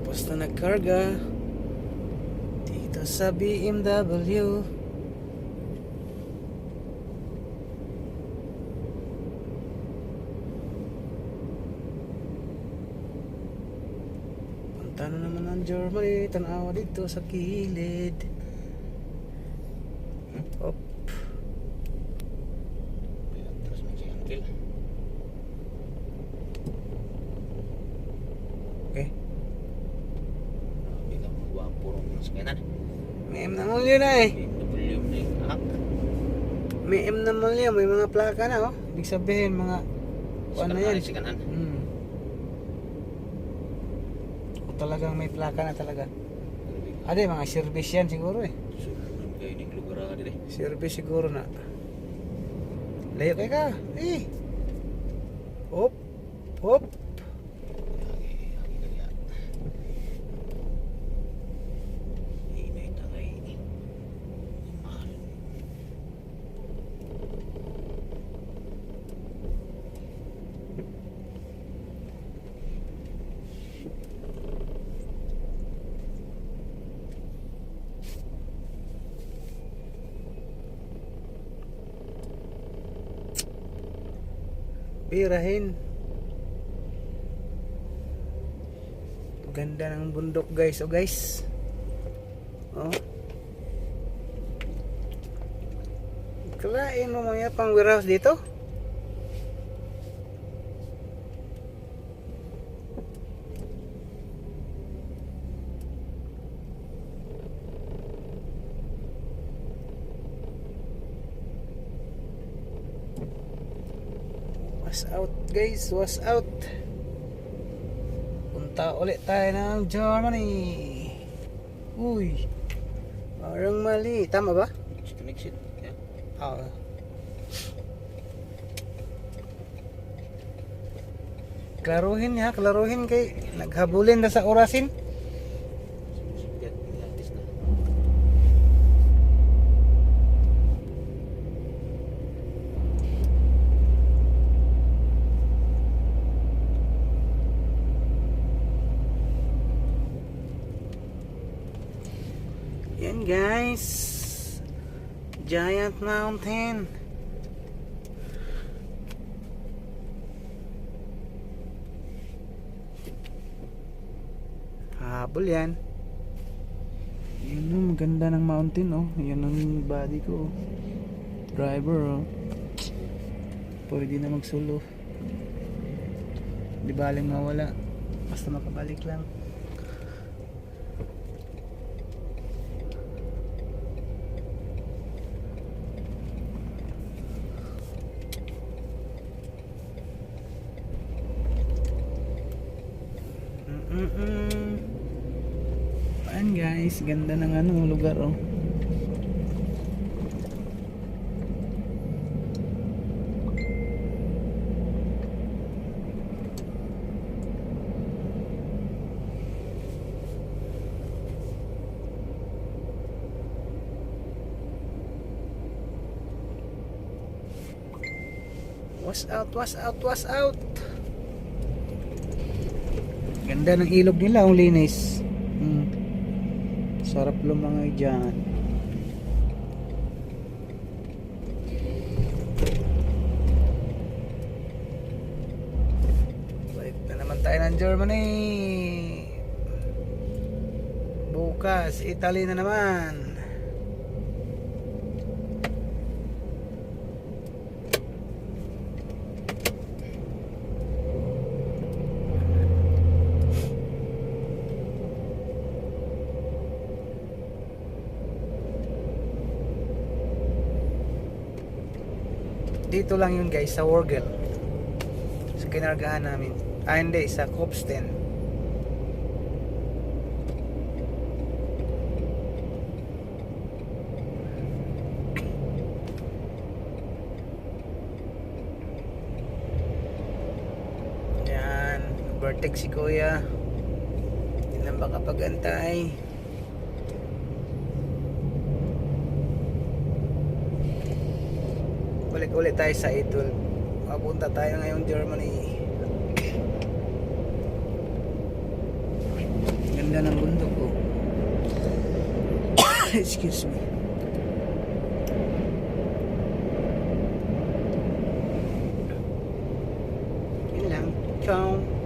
Tapos na nagkarga dito sa BMW. Punta na naman ang Germany. Tanawa dito sa kilid. Op. Terus masih until. Okay. Hindi ka magwapo rin ng sakyanan. May M na mulyo na eh. BMW na yung anak. May M na mulyo. May mga plaka na oh. Ibig sabihin mga ano yan. Sikanan. O talagang may plaka na talaga. Ade mga service yan siguro eh. Sunan kayo ng lugar dito. Service siguro na. Layo kayo ka. Eh. Hop. Hop. Pirahin. Ganda ng bundok guys. Oh guys. Oh. Kalain mo mga pang warehouse dito. Was out guys, was out. Punta ulit tayo ng Germany. Uy, parang mali. Tama ba? Exit. Oo. Klaruhin ha, klaruhin kay naghabulin na sa orasin. Yan guys, Giant Mountain. Habol yan. Yun oh, maganda ng mountain oh. Yan ang body ko oh. Driver oh. Pwede na magsulo. Di baling mawala. Basta makabalik lang. Ayan guys, ganda ng ano lugar oh. Was out, was out, was out. Ganda ng ilog nila, ang linis. Sarap lumangay dyan. Balik na naman tayo ng Germany. Bukas, Italy na naman. Dito lang yun guys, sa Worgel. Sa kinargahan namin. Hindi, sa Kopsten. Yan, Vertex si Kuya. Hindi na makapag-antay. Ulit tayo sa Idol. Papunta tayo ngayong Germany. ganda ng bundok oh. Excuse me. Yun lang. Ciao.